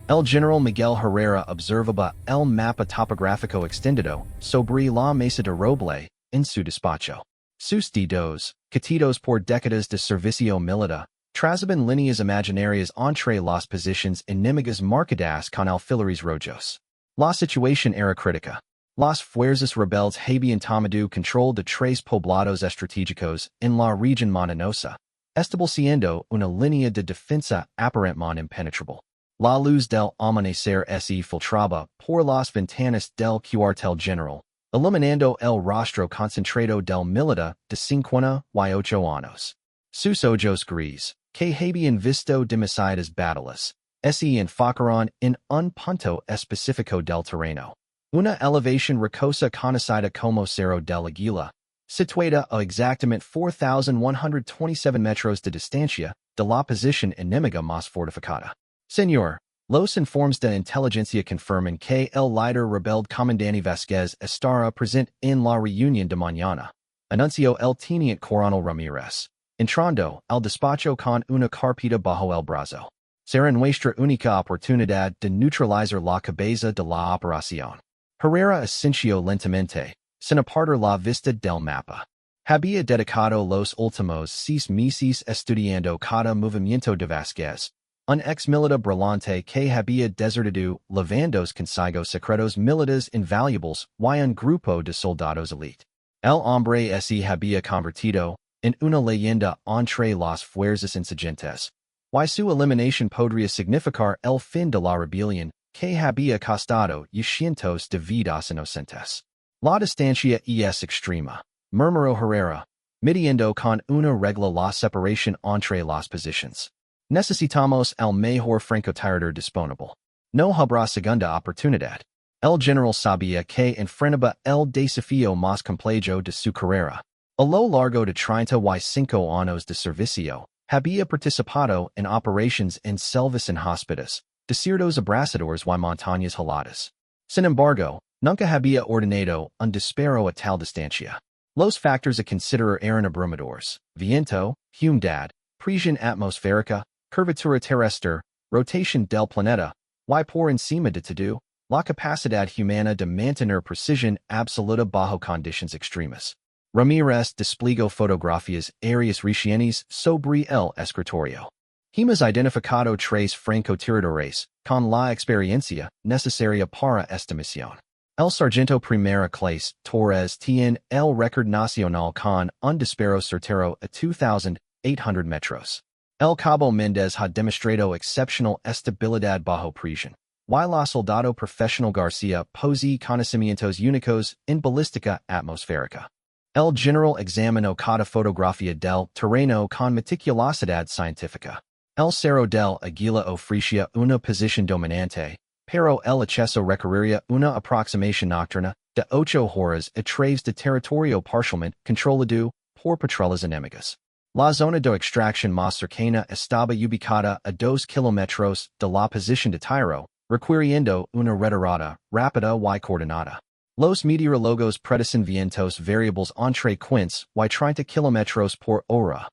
El General Miguel Herrera observaba el mapa topográfico extendido sobre la mesa de roble en su despacho. Sus dedos, catidos por décadas de servicio militar, trazaban líneas imaginarias entre las posiciones enemigas marcadas con alfileres rojos. La situación era crítica. Las fuerzas rebeldes habían tomado control de tres poblados estratégicos en la región montañosa, estableciendo una línea de defensa aparentemente impenetrable. La luz del amanecer se filtraba por las ventanas del cuartel general, iluminando el rostro concentrado del militar de 58 años. Sus ojos gris, que habían visto demasiadas batallas, se enfocaron en un punto específico del terreno. Una elevación rocosa conocida como Cerro del Águila, situada a exactamente 4,127 metros de distancia de la posición enemiga más fortificada. Señor, los informes de inteligencia confirman que el líder rebelde Comandante Vázquez estará presente en la reunión de mañana, anunció el teniente coronel Ramírez, entrando al despacho con una carpeta bajo el brazo. Será nuestra única oportunidad de neutralizar la cabeza de la operación. Herrera asintió lentamente, sin apartar la vista del mapa. Había dedicado los últimos 6 meses estudiando cada movimiento de Vázquez, un ex-militar brillante que había desertado levandos consigo secretos militares invaluables y un grupo de soldados elite. El hombre se había convertido en una leyenda entre las fuerzas insurgentes, y su eliminación podría significar el fin de la rebelión que había costado cientos de vidas inocentes. La distancia es extrema, murmuró Herrera, midiendo con una regla la separación entre las posiciones. Necesitamos el mejor francotirador disponible. No habrá segunda oportunidad. El general sabía que enfrentaba el desafío más complejo de su carrera. A lo largo de 35 años de servicio, había participado en operaciones en selvas inhóspitas, desiertos abrasadores y montañas heladas. Sin embargo, nunca había ordenado un disparo a tal distancia. Los factores a considerar eran abrumadores: viento, humedad, presión atmosférica, curvatura terrestre, rotación del planeta, y por encima de todo, la capacidad humana de mantener precisión absoluta bajo condiciones extremas. Ramírez desplegó fotografías aéreas recientes sobre el escritorio. Hemos identificado 3 francotiradores con la experiencia necesaria para esta misión. El sargento primera clase Torres tiene el récord nacional con un disparo certero a 2,800 metros. El cabo Méndez ha demostrado excepcional estabilidad bajo presión, y el soldado profesional García posee conocimientos únicos en balística atmosférica. El general examinó cada fotografía del terreno con meticulosidad científica. El Cerro del Águila ofrecía una posición dominante, pero el acceso requeriría una aproximación nocturna de 8 horas a través de territorio parcialmente controlado por patrullas enemigas. La zona de extracción más cercana estaba ubicada a 2 kilómetros de la posición de tiro, requiriendo una retirada rápida y coordinada. Los meteorólogos predicen vientos variables entre 15 y 30 kilómetros por hora.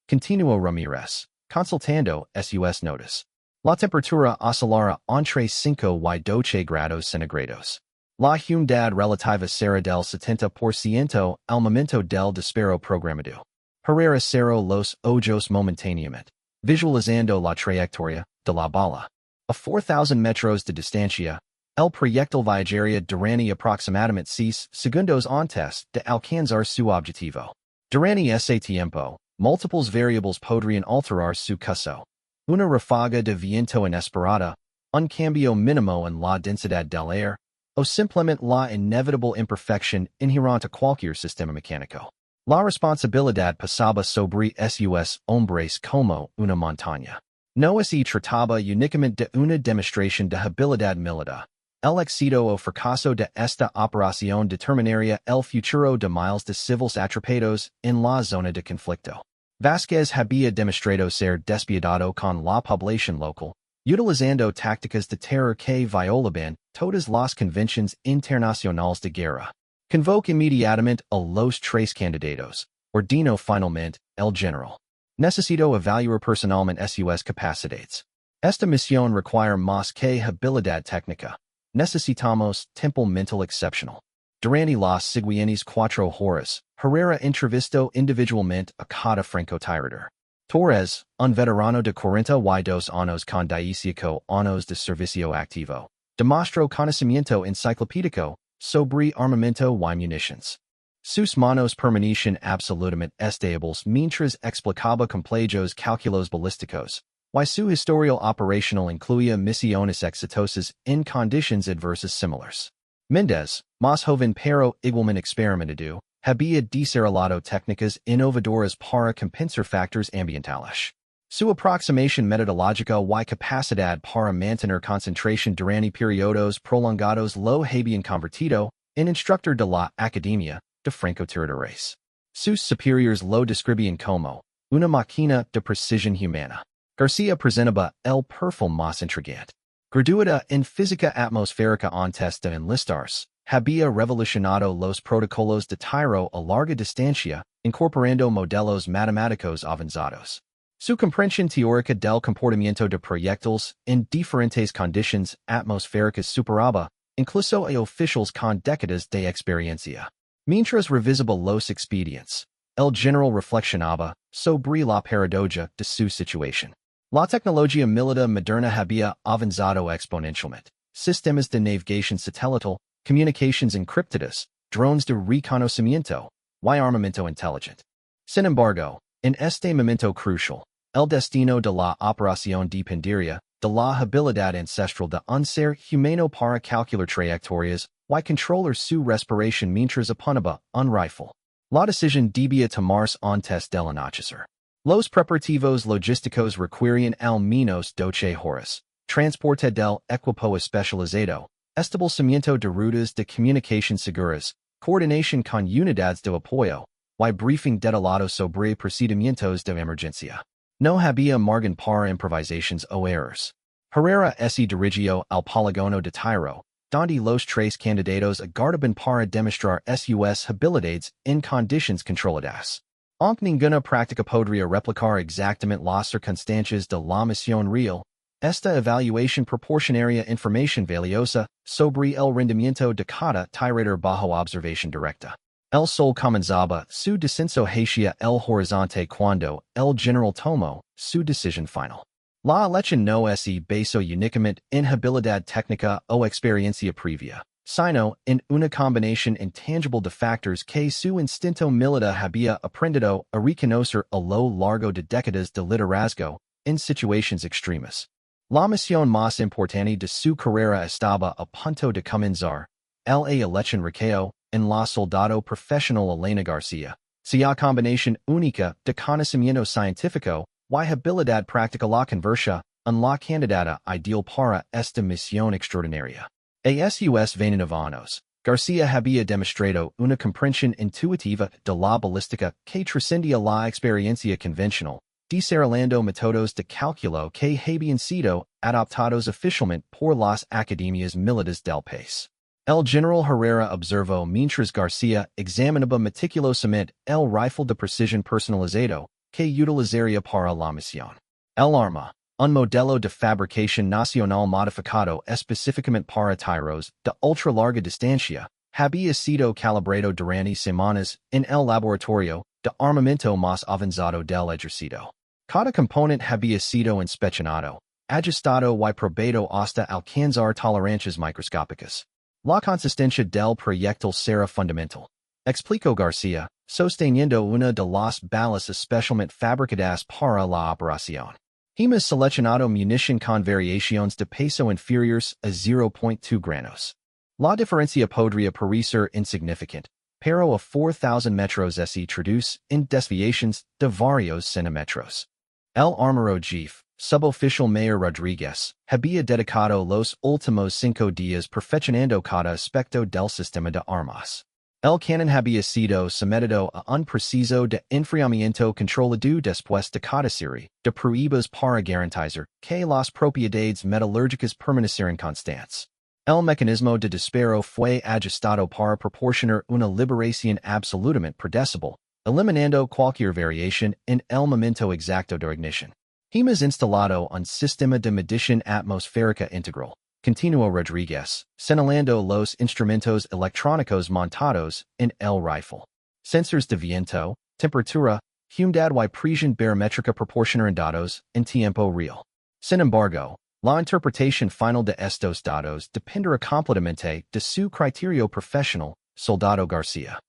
Continuó Ramírez, consultando sus notas. La temperatura oscilará entre 5 y 12 grados centígrados. La humedad relativa será del 70% al momento del disparo programado. Herrera cerró los ojos momentáneamente, visualizando la trayectoria de la bala. A 4,000 metros de distancia, el proyectil viajaría durante aproximadamente 6 segundos antes de alcanzar su objetivo. Durante ese tiempo, múltiples variables podrían alterar su curso. Una ráfaga de viento inesperada, un cambio mínimo en la densidad del aire, o simplemente la inevitable imperfección inherente a cualquier sistema mecánico. La responsabilidad pasaba sobre sus hombres como una montaña. No se trataba únicamente de una demostración de habilidad militar. El éxito o fracaso de esta operación determinaría el futuro de miles de civiles atrapados en la zona de conflicto. Vázquez había demostrado ser despiadado con la población local, utilizando tácticas de terror que violaban todas las convenciones internacionales de guerra. Convoque inmediatamente a los 3 candidatos, ordenó finalmente el general. Necesito evaluar personalmente sus capacidades. Esta misión require más que habilidad técnica. Necesitamos tiempo mental exceptional. Durante las siguientes 4 horas, Herrera entrevistó individualmente a cada francotirador. Torres, un veterano de 42 años con 18 años de servicio activo, demostró conocimiento enciclopédico sobre armamento y municiones. Sus manos permanecen absolutamente estables mientras explicaba complejos cálculos balísticos, y su historial operacional incluía misiones exitosas en condiciones adversas similares. Méndez, más joven pero igualmente experimentado, había desarrollado técnicas innovadoras para compensar factores ambientales. Su aproximación metodológica y capacidad para mantener concentración durante periodos prolongados lo habían convertido en instructor de la Academia de francotiradores. Sus superiores lo describían como una máquina de precisión humana. García presentaba el perfil más intrigante. Graduada en física atmosférica antes de enlistarse, había revolucionado los protocolos de tiro a larga distancia, incorporando modelos matemáticos avanzados. Su comprensión teórica del comportamiento de proyectiles en diferentes condiciones atmosféricas superaba incluso a oficiales con décadas de experiencia. Mientras revisaba los expedientes, el general reflexionaba sobre la paradoja de su situación. La tecnología militar moderna había avanzado exponencialmente. Sistemas de navegación satelital, comunicaciones encriptadas, drones de reconocimiento, y armamento inteligente. Sin embargo, en este momento crucial, el destino de la operación dependería de la habilidad ancestral de un ser humano para calcular trayectorias y controlar su respiración mientras apuntaba un rifle. La decisión debía tomarse antes del anochecer. Los preparativos logísticos requirían al menos 12 horas. Transporte del equipo especializado, establecimiento de rutas de comunicación seguras, coordinación con unidades de apoyo, y briefing detallado sobre procedimientos de emergencia. No había margen para improvisaciones o errores. Herrera se dirigió al polígono de tiro, donde los 3 candidatos aguardaban para demostrar sus habilidades en condiciones controladas. Aunque ninguna práctica podría replicar exactamente las circunstancias de la misión real, esta evaluación proporcionaría información valiosa sobre el rendimiento de cada tirador bajo observación directa. El sol comenzaba su descenso hacia el horizonte cuando el general tomó su decisión final. La elección no se basó únicamente en habilidad técnica o experiencia previa, sino en una combinación intangible de factores que su instinto militar había aprendido a reconocer a lo largo de décadas de liderazgo en situaciones extremas. La misión más importante de su carrera estaba a punto de comenzar. La elección recayó en la soldado profesional Elena García. Sea combinación única de conocimiento científico y habilidad práctica la conversa en la candidata ideal para esta misión extraordinaria. A sus 29 años, García había demostrado una comprensión intuitiva de la balística que trascendía la experiencia convencional, desarrollando métodos de cálculo que habían sido adoptados oficialmente por las academias militares del país. El general Herrera observó mientras García examinaba meticulosamente el rifle de precisión personalizado que utilizaría para la misión. El arma, un modelo de fabricación nacional modificado específicamente para tiros de ultra larga distancia, había sido calibrado durante semanas en el laboratorio de armamento más avanzado del ejército. Cada componente había sido inspeccionado, ajustado y probado hasta alcanzar tolerancias microscópicas. La consistencia del proyectil será fundamental, explicó García, sosteniendo una de las balas especialmente fabricadas para la operación. Hemos seleccionado munición con variaciones de peso inferiores a 0.2 granos. La diferencia podría parecer insignificante, pero a 4,000 metros se traduce en desviaciones de varios centímetros. El armero jefe, suboficial Mayor Rodríguez, había dedicado los últimos 5 días perfeccionando cada aspecto del sistema de armas. El canon había sido sometido a un proceso de enfriamiento controlado después de cada serie de pruebas para garantizar que las propiedades metalúrgicas permanecieran constantes. El mecanismo de disparo fue ajustado para proporcionar una liberación absolutamente predecible, eliminando cualquier variación en el momento exacto de ignición. Hemos instalado un sistema de medición atmosférica integral. Continuo Rodriguez, señalando los instrumentos electrónicos montados en el rifle. Sensors de viento, temperatura, humedad y presión barométrica proporcionan datos en tiempo real. Sin embargo, la interpretación final de estos datos dependerá completamente de su criterio profesional, Soldado García.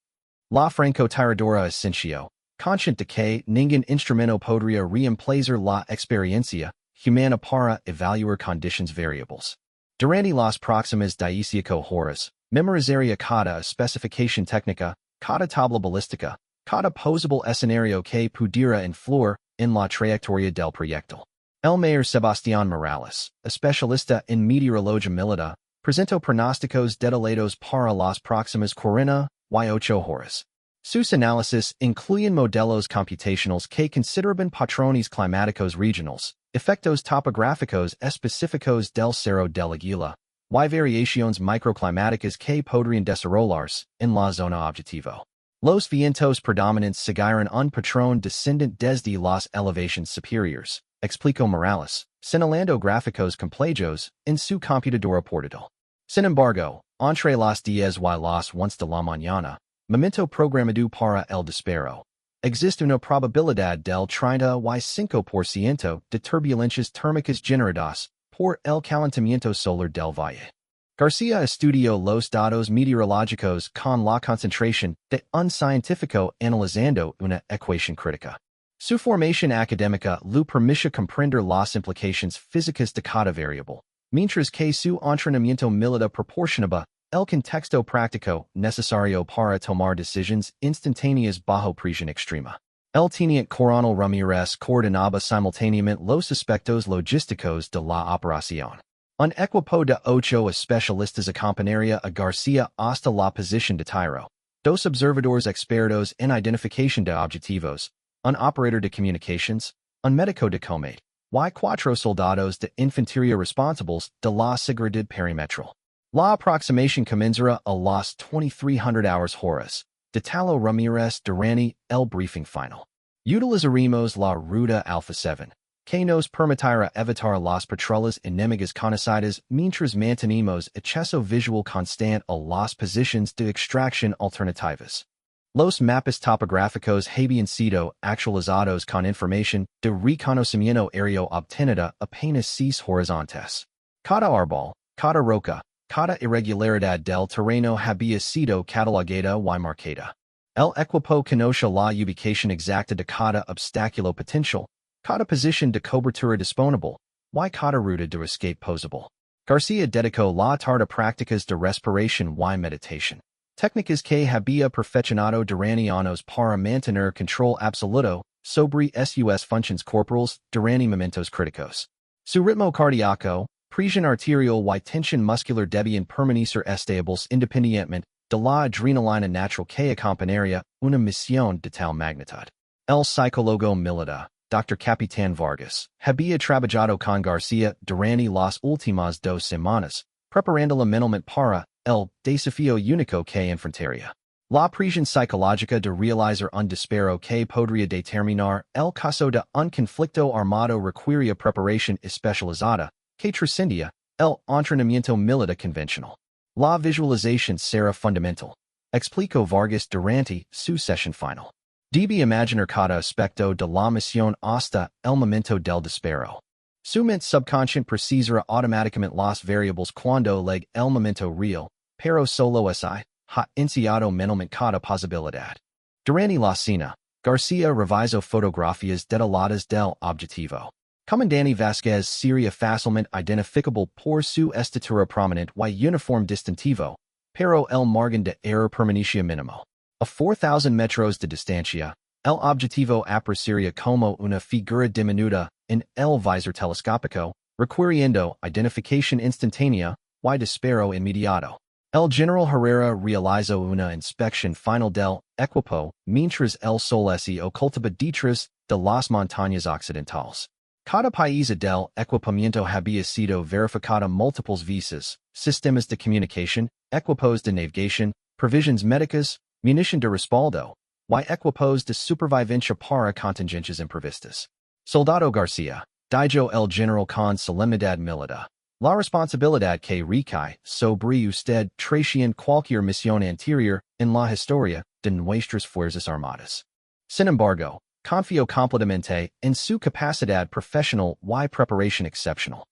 La francotiradora esencio, consciente de que ningún instrumento podría reemplazar la experiencia humana para evaluar conditions variables. Durante las próximas 18 horas, memorizaría cada especificación técnica, cada tabla balística, cada posible escenario que pudiera influir en la trayectoria del proyectil. El mayor Sebastián Morales, especialista en meteorología militar, presentó pronósticos detallados para las próximas 48 horas. Sus análisis incluyen modelos computacionales que consideran patrones climáticos regionales, efectos topográficos específicos del Cerro del Águila, y variaciones microclimáticas que podrían desarrollarse en la zona objetivo. Los vientos predominantes seguirán un patrón descendente desde las elevaciones superiores, explicó Morales, señalando gráficos complejos en su computadora portátil. Sin embargo, entre las 10 y las 11 de la mañana, momento programado para el disparo, existe una probabilidad del 35% de turbulencias térmicas generadas por el calentamiento solar del valle. García estudió los datos meteorológicos con la concentración de un científico analizando una ecuación crítica. Su formación académica le permitió comprender las implicaciones físicas de cada variable, mientras que su entrenamiento militar proporcionaba el contexto práctico necesario para tomar decisiones instantáneas bajo presión extrema. El teniente coronel Ramírez coordinaba simultáneamente los aspectos logísticos de la operación. Un equipo de 8 especialistas acompañaría a García hasta la posición de tiro, 2 observadores expertos en identificación de objetivos, un operator de comunicaciones, un médico de combate, y 4 soldados de infantería responsables de la seguridad perimetral. La aproximación comenzará a las 2300 horas, detalló Ramírez durante el briefing final. Utilizaremos la ruta Alpha 7, que nos permitirá evitar las patrullas enemigas conocidas mientras mantenemos acceso visual constante a las posiciones de extracción alternativas. Los mapas topográficos habían sido actualizados con información de reconocimiento aéreo obtenida apenas 6 horizontes. Cada árbol, cada roca, cada irregularidad del terreno había sido catalogada y marcada. El equipo conoce la ubicación exacta de cada obstáculo potencial, cada posición de cobertura disponible, y cada ruta de escape posible. García dedicó la tarde a prácticas de respiración y meditación, técnicas que había perfeccionado durante años para mantener control absoluto sobre sus funciones corporales durante momentos críticos. Su ritmo cardíaco, presión arterial y tensión muscular debían permanecer estables independientemente de la adrenalina natural que acompañaría una misión de tal magnitud. El psicólogo militar, Dr. Capitán Vargas, había trabajado con García durante las últimas 2 semanas, preparándolo mentalmente para el desafío único que enfrentaría. La presión psicológica de realizar un disparo que podría determinar el caso de un conflicto armado requería preparación especializada, que trascendía el entrenamiento militar convencional. La visualización será fundamental, explicó Vargas durante su sesión final. Debe imaginar cada aspecto de la misión hasta el momento del disparo. Su mente subconsciente procesará automáticamente las variables cuando llegue el momento real, pero solo así ha iniciado mentalmente cada posibilidad. Durante la cena, García revisó fotografías detalladas del objetivo. Comandante Vasquez sería fácilmente identificable por su estatura prominente y uniforme distintivo, pero el margen de error permanecía mínimo. A 4,000 metros de distancia, el objetivo aparecería como una figura diminuta en el visor telescópico, requiriendo identificación instantánea y disparo inmediato. El general Herrera realizó una inspección final del equipo mientras el sol se ocultaba detrás de las montañas occidentales. Cada pieza del equipamiento había sido verificada múltiples veces, sistemas de comunicación, equipos de navegación, provisiones médicas, munición de respaldo, y equipos de supervivencia para contingencias imprevistas. Soldado García, Dijo el general con solemnidad militar. La responsabilidad que recae sobre usted traición cualquier misión anterior en la historia de nuestras fuerzas armadas. Sin embargo, confío completamente en su capacidad profesional y preparación excepcional.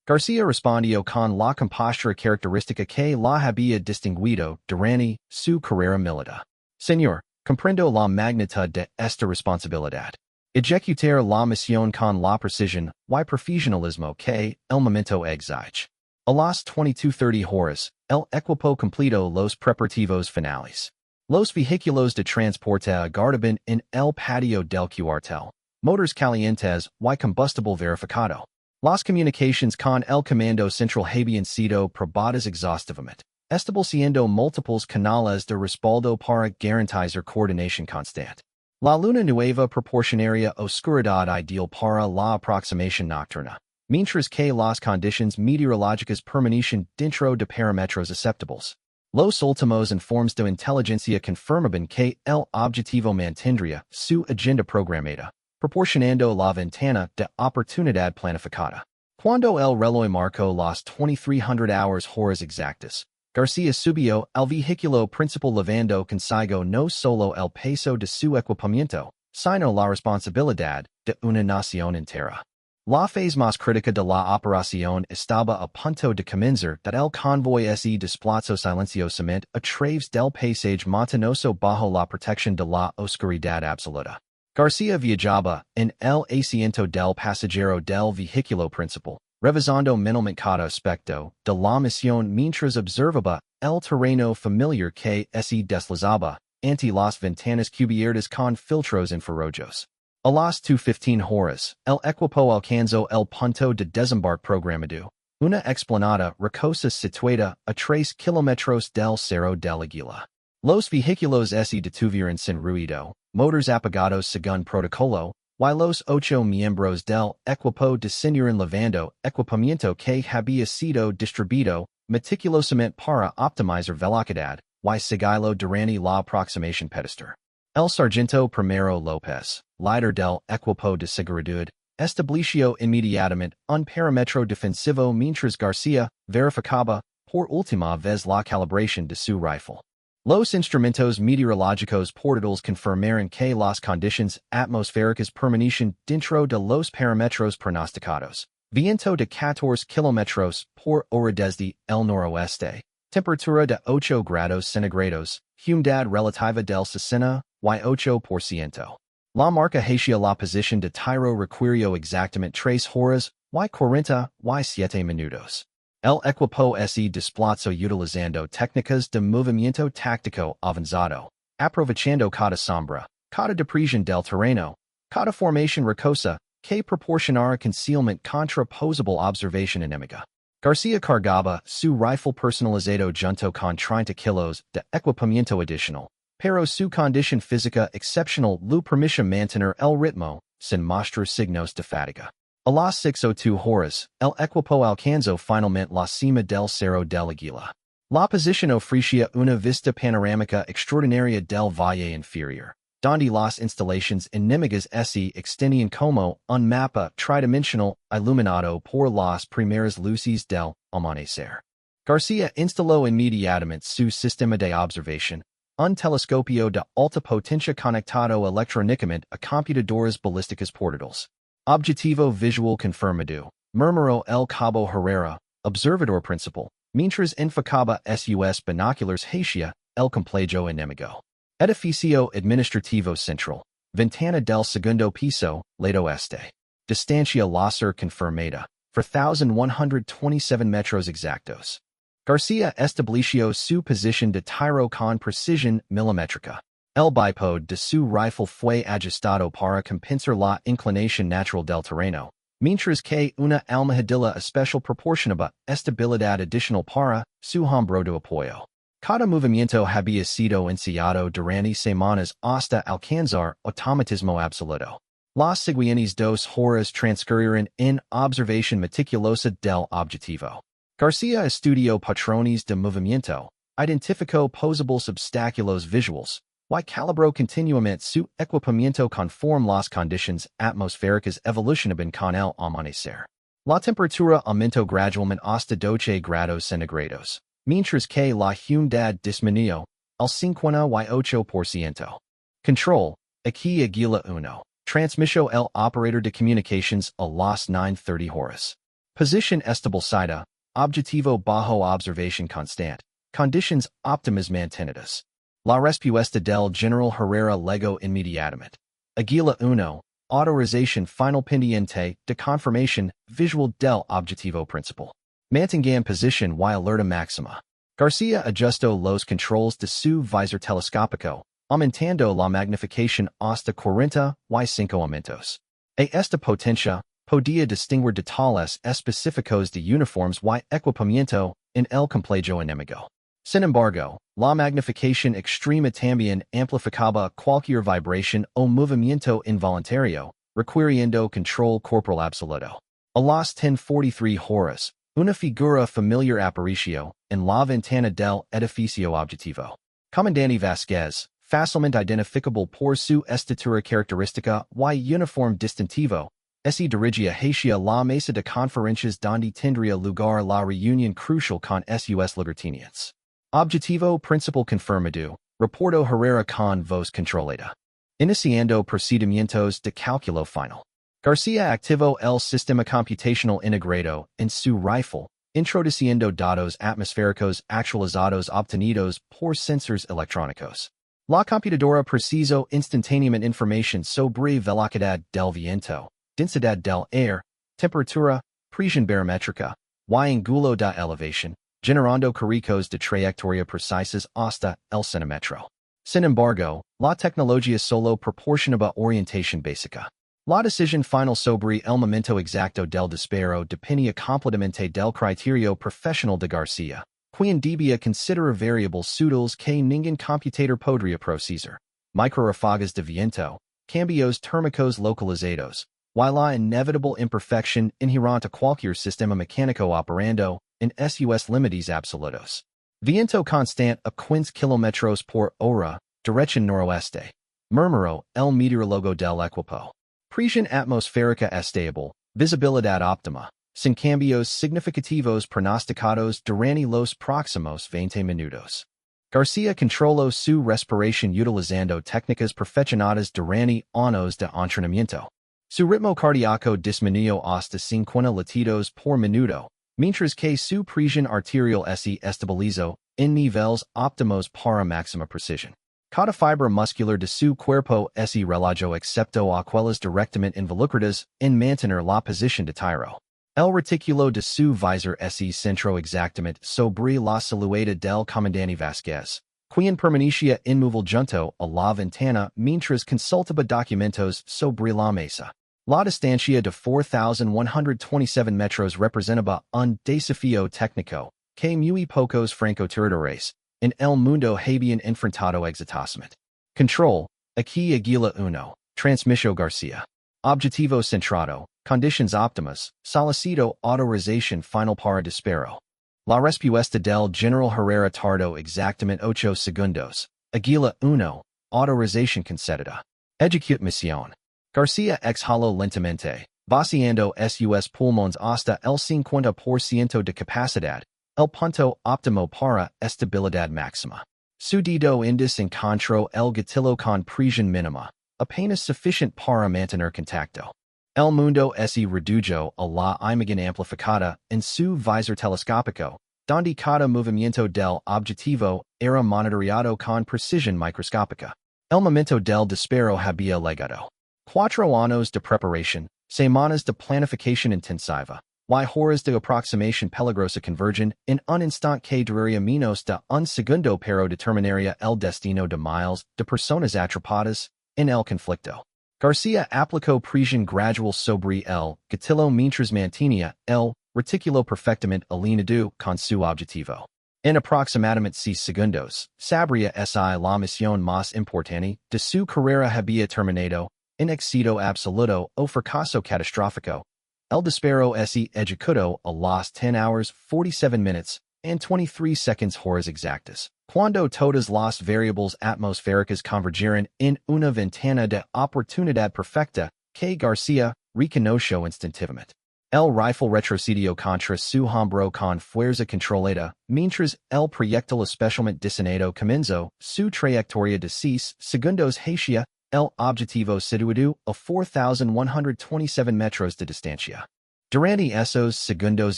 García respondió con la compostura característica que la había distinguido durante su carrera militar. Señor, comprendo la magnitud de esta responsabilidad. Ejecutar la misión con la precisión y profesionalismo que el momento exige. A las 22:30 horas, el equipo completo los preparativos finales. Los vehículos de transporte aguardaban en el patio del cuartel. Motors calientes y combustible verificado. Las comunicaciones con el comando central habían sido probadas exhaustivamente, estableciendo múltiples canales de respaldo para garantizar coordinación constante. La luna nueva proporcionaría oscuridad ideal para la aproximación nocturna, mientras que las condiciones meteorológicas permanecían dentro de parámetros aceptables. Los últimos informes de inteligencia confirmaban que el objetivo mantendría su agenda programada, proporcionando la ventana de oportunidad planificada. Cuando el reloj marcó las 2300 horas exactas, García subió al vehículo principal llevando consigo no solo el peso de su equipamiento, sino la responsabilidad de una nación entera. La fase más crítica de la operación estaba a punto de comenzar dat el convoy se desplazó silenciosamente a través del paisaje montañoso bajo la protección de la oscuridad absoluta. García viajaba en el asiento del pasajero del vehículo principal, revisando mentalmente cada aspecto de la misión mientras observaba el terreno familiar que se deslizaba ante las ventanas cubiertas con filtros infrarrojos. A las 2:15 horas, el equipo alcanzó el punto de desembarque programado, una explanada rocosa situada a 3 kilómetros del Cerro del Águila. Los vehículos se detuvieron sin ruido, motores apagados según protocolo, y los 8 miembros del equipo descendieron llevando equipamiento que había sido distribuido meticulosamente para optimizar velocidad y seguirlo durante la aproximación pedestre. El sargento Primero López, líder del equipo de seguridad, estableció inmediatamente un parámetro defensivo mientras García verificaba por última vez la calibración de su rifle. Los instrumentos meteorológicos portátiles confirmaron que las condiciones atmosféricas permanecían dentro de los parámetros pronosticados. Viento de 14 kilómetros por hora desde el noroeste. Temperatura de 8 grados centígrados. Humedad relativa del 68%. La marca hacia la posición de tiro requirió exactamente 3 horas y 47 minutos. El equipo se desplazó utilizando técnicas de movimiento táctico avanzado, aprovechando cada sombra, cada depresión del terreno, cada formación rocosa, que proporcionara concealment contra posible observación enemiga. García cargaba su rifle personalizado junto con 30 kilos de equipamiento adicional, pero su condición física excepcional lo permitía mantener el ritmo, sin mostrar signos de fatiga. A las 6:02 horas, el equipo alcanzó finalmente la cima del Cerro del Águila. La posición ofrecía una vista panorámica extraordinaria del valle inferior, donde las instalaciones enemigas se extendían como un mapa tridimensional iluminado por las primeras luces del amanecer. García instaló inmediatamente su sistema de observación, un telescopio de alta potencia conectado electrónicamente a computadoras balísticas portátiles. Objetivo visual confirmado, murmuró el cabo Herrera, observador principal, mientras enfocaba sus binoculars hacia el complejo enemigo. Edificio administrativo central, ventana del segundo piso, lado este. Distancia láser confirmada, 4,127 metros exactos. García estableció su posición de tiro con precisión milimétrica. El bipod de su rifle fue ajustado para compensar la inclinación natural del terreno, mientras que una almohadilla especial proporcionaba estabilidad adicional para su hombro de apoyo. Cada movimiento había sido ensayado durante semanas hasta alcanzar automatismo absoluto. Las siguientes 2 horas transcurrieron en observación meticulosa del objetivo. García estudió patrones de movimiento, identificó posibles obstáculos visuales, y calibro continuamente su equipamiento conforme las condiciones atmosféricas evolucionaban con el amanecer. La temperatura aumentó gradualmente hasta 12 grados centígrados, mientras que la humedad disminuyó al 58%. Control, aquí aguila 1. Transmitió el operator de comunications a las 9:30 horas. Position estabilizada, objetivo bajo observación constante, conditions óptimas mantenidas. La respuesta del General Herrera llegó inmediatamente. Aguila 1. Autorización final pendiente de confirmación visual del objetivo principal. Mantengan position y alerta máxima. García ajustó los controls de su visor telescópico, aumentando la magnificación hasta 45 aumentos. Esta potencia podía distinguir detalles específicos de uniformes y equipamiento en el complejo enemigo. Sin embargo, la magnificación extrema también amplificaba cualquier vibración o movimiento involuntario, requiriendo control corporal absoluto. A las 10:43 horas, una figura familiar apareció en la ventana del edificio objetivo. Comandante Vázquez, fácilmente identificable por su estatura característica y uniforme distintivo, se dirigía hacia la mesa de conferencias donde tendría lugar la reunión crucial con sus lugartenientes. Objetivo principal confirmado, reportó Herrera con voz controlada. Iniciando procedimientos de cálculo final. García activó el sistema computacional integrado en su rifle, introduciendo datos atmosféricos actualizados obtenidos por sensores electrónicos. La computadora precisó instantáneamente información sobre velocidad del viento, densidad del aire, temperatura, presión barométrica, y ángulo de elevación, generando gráficos de trayectoria precisas hasta el centímetro. Sin embargo, la tecnología solo proporcionaba orientación básica. La decisión final sobre el momento exacto del disparo dependía completamente del criterio profesional de García, quien debía considerar variables sutiles que ningún computador podría procesar, microráfagas de viento, cambios térmicos localizados, y la inevitable imperfección inherente a cualquier sistema mecánico operando en sus límites absolutos. Viento constante a 15 km por hora, dirección noroeste. Murmuró el meteorólogo del equipo. Presión atmosférica estable, visibilidad óptima, sin cambios significativos pronosticados durante los próximos 20 minutos. García controló su respiración utilizando técnicas perfeccionadas durante años de entrenamiento. Su ritmo cardíaco disminuyó hasta 50 latidos por minuto, mientras que su presión arterial se estabilizó en niveles óptimos para máxima precisión. Cada fibra muscular de su cuerpo se relajó excepto aquellas directamente involucradas en mantener la posición de tiro. El retículo de su visor se centró exactamente sobre la silueta del comandante Vázquez, quien permanecía inmóvil junto a la ventana mientras consultaba documentos sobre la mesa. La distancia de 4,127 metros representaba un desafío técnico que muy pocos francotiradores en el mundo habían enfrentado exitosamente. Control, aquí aguila 1, transmitió García. Objetivo centrado, conditions óptimas, solicito autorización final para disparo. La respuesta del General Herrera tardó exactamente 8 segundos. Aguila 1, autorización concedida. Execute misión. García exhaló lentamente, vaciando sus pulmones hasta el 50% de capacidad, el punto óptimo para estabilidad máxima. Su dedo índice encontró el gatillo con presión mínima, apenas suficiente para mantener contacto. El mundo se redujo a la imagen amplificada en su visor telescópico, donde cada movimiento del objetivo era monitoreado con precisión microscópica. El momento del disparo había llegado. 4 años de preparación, semanas de planificación intensiva, y horas de aproximación peligrosa convergen en un instante que duraría menos de un segundo pero determinaría el destino de miles de personas atrapadas en el conflicto. García aplicó presión gradual sobre el gatillo mientras mantenía el retículo perfectamente alineado con su objetivo. En aproximadamente 6 segundos, sabría si la misión más importante de su carrera había terminado en éxito absoluto o fracaso catastrófico. El disparo se ejecutó a las 10 hours 47 minutes, and 23 seconds horas exactas. Cuando todas las variables atmosféricas convergieren en una ventana de oportunidad perfecta, que García reconoció instintivamente. El rifle retrocedió contra su hombro con fuerza controlada, mientras el proyectil especialmente diseñado comenzó su trayectoria de 6 segundos hacia el objetivo situado a 4,127 metros de distancia. Durante esos segundos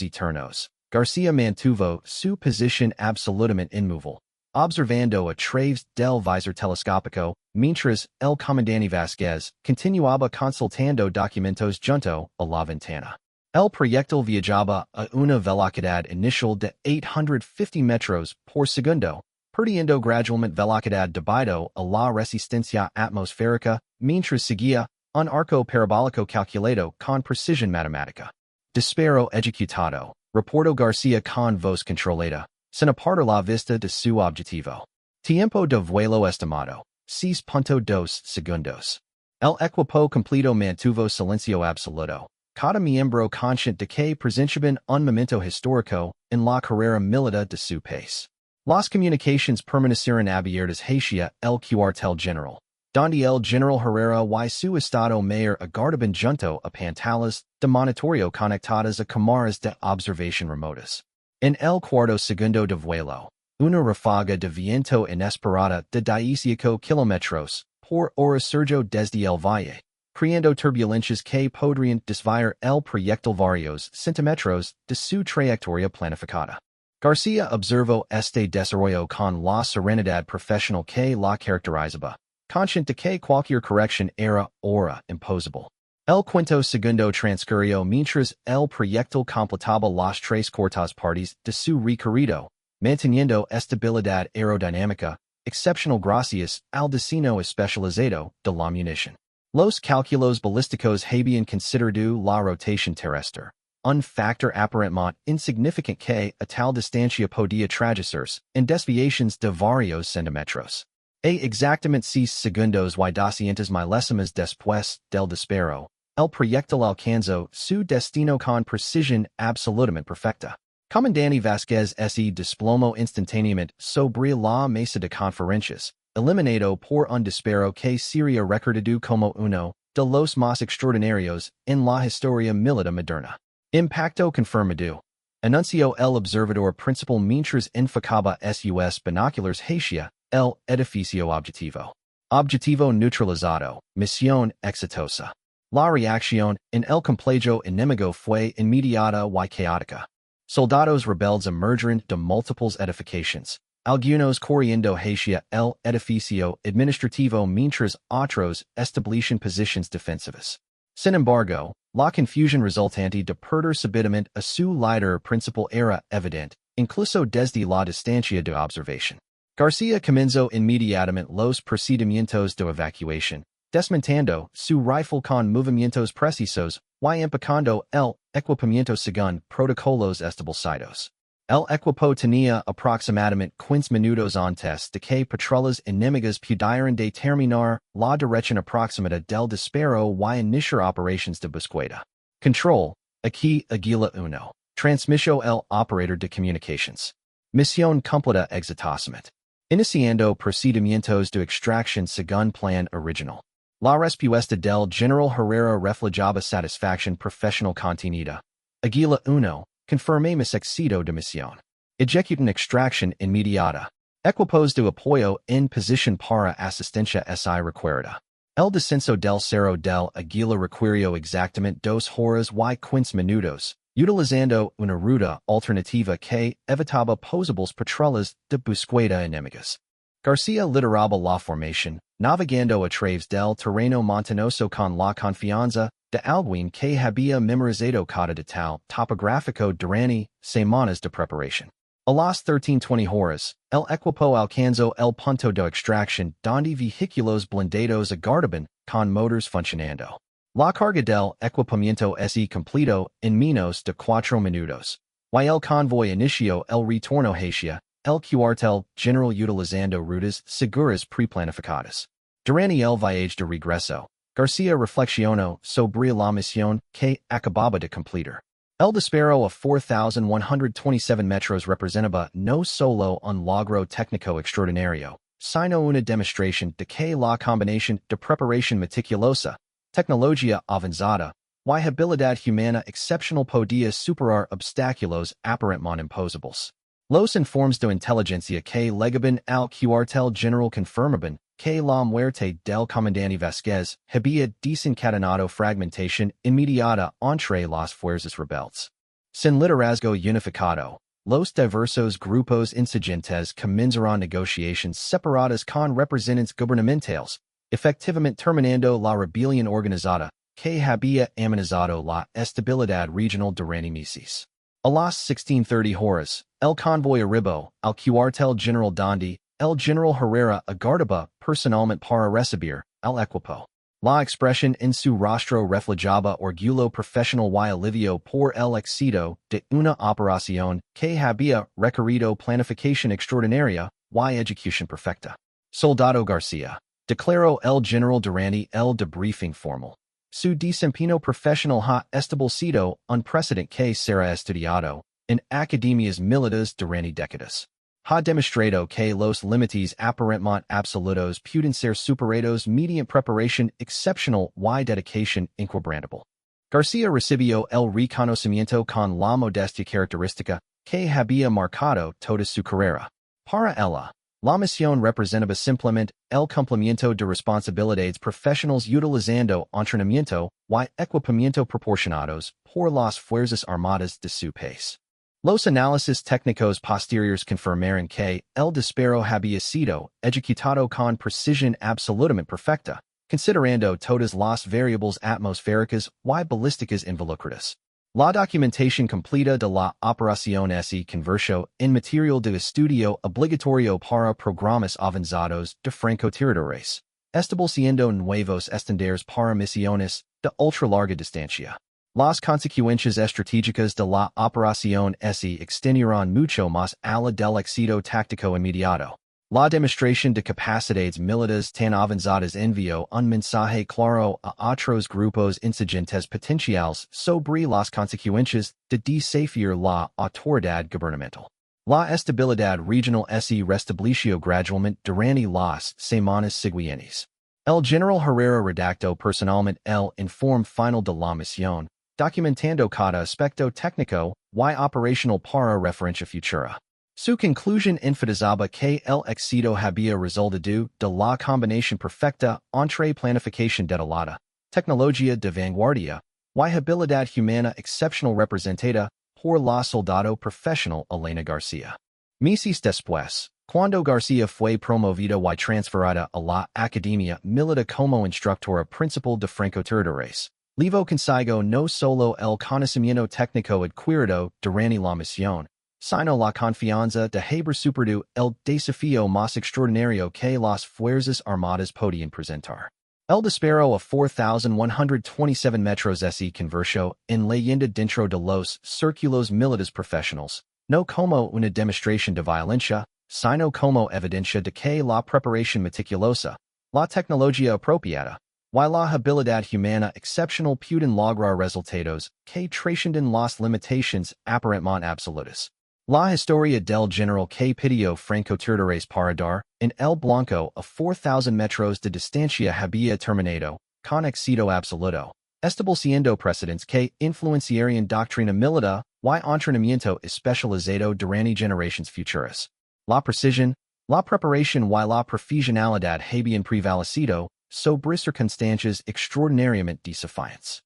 eternos, García mantuvo su posición absolutamente inmóvil, observando a través del visor telescópico, mientras el comandante Vázquez continuaba consultando documentos junto a la ventana. El proyectil viajaba a una velocidad inicial de 850 metros por segundo, perdiendo gradualmente velocidad debido a la resistencia atmosférica, mientras seguía un arco parabólico calculado con precisión matemática. Disparo ejecutado, reportó García con voz controlada, sin apartar la vista de su objetivo. Tiempo de vuelo estimado, 6.2 segundos. El equipo completo mantuvo silencio absoluto. Cada miembro consciente de que presentaban un momento histórico en la carrera militar de su país. Las comunicaciones permanecieron abiertas hacia el cuartel general, donde el general Herrera y su estado mayor aguardaban junto a pantallas de monitoreo conectadas a cámaras de observación remotas. En el cuarto segundo de vuelo, una ráfaga de viento inesperada de 15 kilómetros por hora surgió desde el valle, creando turbulencias que podrían desviar el proyectil varios centímetros de su trayectoria planificada. García observó este desarrollo con la serenidad profesional que la caracterizaba, consciente de que cualquier corrección era ahora imposible. El quinto segundo transcurrió mientras el proyectil completaba las tres cuartas partes de su recorrido, manteniendo estabilidad aerodinámica, excepcional gracias al diseño especializado de la munición. Los cálculos balísticos habían considerado la rotación terrestre, un factor aparentemente insignificant que a tal distancia podía traducirse en desviaciones de varios centímetros. Exactamente 6 segundos y 200 milésimas después del disparo, el proyectil alcanzó su destino con precisión absolutamente perfecta. Comandante Vázquez se desplomó instantáneamente sobre la mesa de conferencias, eliminado por un disparo que sería recordado como uno de los más extraordinarios en la historia militar moderna. Impacto confirmado. Anunció el observador principal mientras enfocaba sus binoculars hacia el edificio objetivo. Objetivo neutralizado. Misión exitosa. La reacción en el complejo enemigo fue inmediata y caótica. Soldados rebeldes emergieron de múltiples edificaciones, algunos corriendo hacia el edificio administrativo mientras otros establecían posiciones defensivas. Sin embargo, la confusión resultante de perder súbitamente a su líder principal era evidente, incluso desde la distancia de observación. García comenzó inmediatamente los procedimientos de evacuación, desmontando su rifle con movimientos precisos y empacando el equipamiento según protocolos establecidos. El equipo tenía aproximadamente 15 minutos antes de que patrullas enemigas pudieran determinar la dirección aproximada del disparo y iniciar operaciones de búsqueda. Control. Aquí Aguila 1. Transmitió el operator de comunicaciones. Misión cumplida exitosamente. Iniciando procedimientos de extracción según plan original. La respuesta del general Herrera reflejaba satisfacción profesional contenida. Aguila 1. Confirmamos éxito de misión. Ejecutan extracción inmediata. Equipos de apoyo en posición para asistencia si requerida. El descenso del cerro del Aguila requirió exactamente 2 horas y 15 minutos, utilizando una ruta alternativa que evitaba posibles patrullas de búsqueda enemigas. García lideraba la formación, navegando a través del terreno montañoso con la confianza de alguien que había memorizado cada detalle topográfico durante semanas de preparación. A las 13:20 horas, el equipo alcanzó el punto de extracción donde vehículos blindados aguardaban con motores funcionando. La carga del equipamiento se completó en menos de 4 minutos, y el convoy inició el retorno hacia el cuartel general utilizando rutas seguras preplanificadas. Durante el viaje de regreso, García reflexionó sobre la misión que acababa de completar. El disparo of 4,127 metros representaba no solo un logro técnico extraordinario, sino una demostración de que la combinación de preparación meticulosa, tecnología avanzada, y habilidad humana excepcional podía superar obstáculos aparentemente imposibles. Los informes de inteligencia que legaban al cuartel general confirmaban que la muerte del comandante Vázquez había desencadenado fragmentación inmediata entre las fuerzas rebeldes. Sin liderazgo unificado, los diversos grupos insurgentes comenzaron negociaciones separadas con representantes gubernamentales, efectivamente terminando la rebelión organizada que había amenazado la estabilidad regional durante meses. A las 16:30 horas, el convoy arribó al cuartel general donde el general Herrera aguardaba personalmente para recibir al equipo. La expresión en su rostro reflejaba orgullo profesional y alivio por el éxito de una operación que había requerido planificación extraordinaria y ejecución perfecta. Soldado García, declaró el general durante el debriefing formal. Su desempeño profesional ha establecido un precedente que será estudiado en academias militares durante décadas. Ha demostrado que los límites aparentemente absolutos pueden ser superados mediante preparación excepcional y dedicación inquebrantable. García recibió el reconocimiento con la modestia característica que había marcado toda su carrera. Para ella, la misión representaba simplemente el cumplimiento de responsabilidades profesionales utilizando entrenamiento y equipamiento proporcionados por las Fuerzas Armadas de su país. Los análisis técnicos posteriores confirmaron que el disparo había sido ejecutado con precisión absolutamente perfecta, considerando todas las variables atmosféricas y balísticas involucradas. La documentación completa de la operación se convirtió en material de estudio obligatorio para programas avanzados de francotiradores, estableciendo nuevos estándares para misiones de ultra larga distancia. Las consecuencias estratégicas de la operación se extendieron mucho más allá del éxito táctico inmediato. La demostración de capacidades militares tan avanzadas envió un mensaje claro a otros grupos insurgentes potenciales sobre las consecuencias de desafiar la autoridad gubernamental. La estabilidad regional se restableció gradualmente durante las semanas siguientes. El general Herrera redactó personalmente el informe final de la misión, documentando cada aspecto técnico y operational para referencia futura. Su conclusión enfatizaba que el éxito había resultado de la combinación perfecta entre planificación detallada, tecnología de vanguardia, y habilidad humana excepcional representada por la soldado profesional Elena García. Meses después, cuando García fue promovida y transferida a la Academia Militar como instructora principal de francotiradores, Levo consigo no solo el conocimiento técnico adquirido durante la misión, sino la confianza de haber superado el desafío más extraordinario que las Fuerzas Armadas podían presentar. El disparo a 4,127 metros se convirtió en leyenda dentro de los círculos militares profesionales, no como una demostración de violencia, sino como evidencia de que la preparación meticulosa, la tecnología apropiada, y la habilidad humana excepcional pueden lograr resultados que trascienden las limitaciones aparentemente absolutas. La historia del general que pidió francotiradores para dar en el blanco a 4,000 metros de distancia había terminado, con éxito absoluto, estableciendo precedentes que influenciarían doctrina militar y entrenamiento especializado durante generaciones futuras. La precisión, la preparación y la profesionalidad habían prevalecido sobre circunstancias extraordinariamente desafiantes.